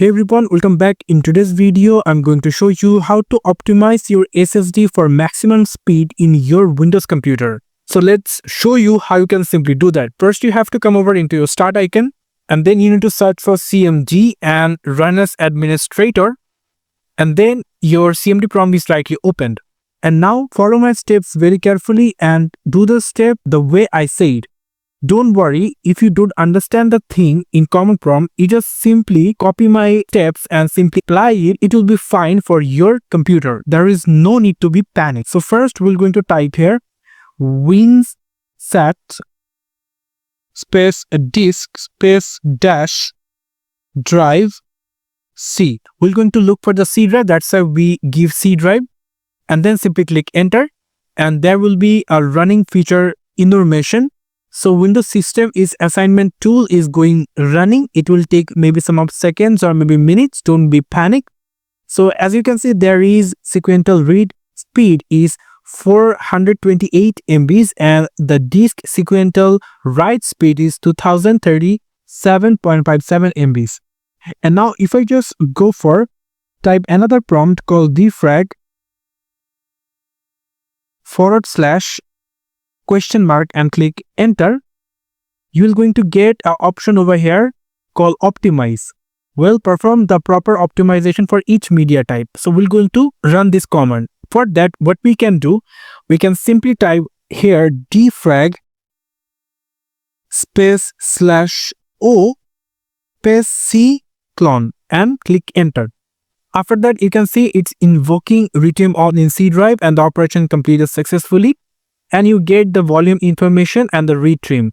Hey everyone, welcome back. In today's video, I'm going to show you how to optimize your SSD for maximum speed in your Windows computer. So let's show you how you can simply do that. First, you have to come over into your start icon and then you need to search for CMD and run as administrator. And then your CMD prompt is likely opened. And now follow my steps very carefully and do the step the way I said. Don't worry, if you don't understand the thing in command prompt, you just simply copy my steps and simply apply it. It will be fine for your computer. There is no need to be panicked. So first we're going to type here WinSat space disk space dash drive C. We're going to look for the C drive. That's why we give C drive, and then simply click enter, and there will be a running feature information. So Windows system is assignment tool is running. It will take maybe some of seconds or maybe minutes. Don't be panicked. So as you can see, there is sequential read speed is 428 MBs and the disk sequential write speed is 2037.57 MBs. And now if I just go for type another prompt called defrag / question mark and click enter, you will going to get an option over here called optimize. Will perform the proper optimization for each media type. So we're going to run this command. For that, what we can do, we can simply type here defrag space /o space c clone and click enter. After that, you can see it's invoking retime on in C drive and the operation completed successfully. And you get the volume information and the read trim.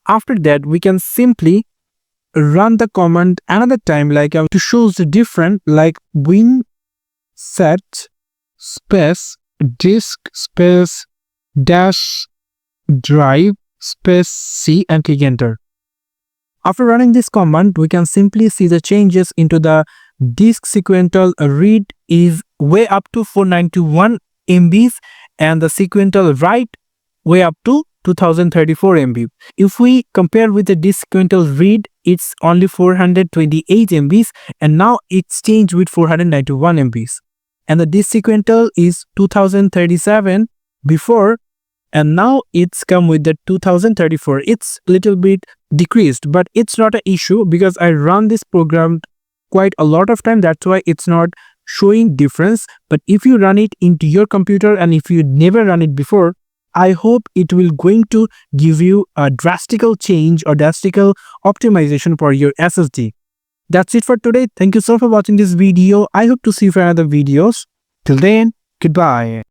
After that, we can simply run the command another time, like to show the different, like WinSat space disk space dash drive space C and click enter. After running this command, we can simply see the changes into the disk sequential read is way up to 491 MBs and the sequential write way up to 2034 MB. If we compare with the disk sequential read, it's only 428 MBs and now it's changed with 491 MBs. And the disk sequential is 2037 before and now it's come with the 2034. It's a little bit decreased, but it's not an issue because I run this program quite a lot of time. That's why it's not showing difference. But if you run it into your computer and if you never run it before, I hope it will going to give you a drastical change or drastical optimization for your SSD. That's it for today. Thank you so much for watching this video. I hope to see you for other videos. Till then, goodbye.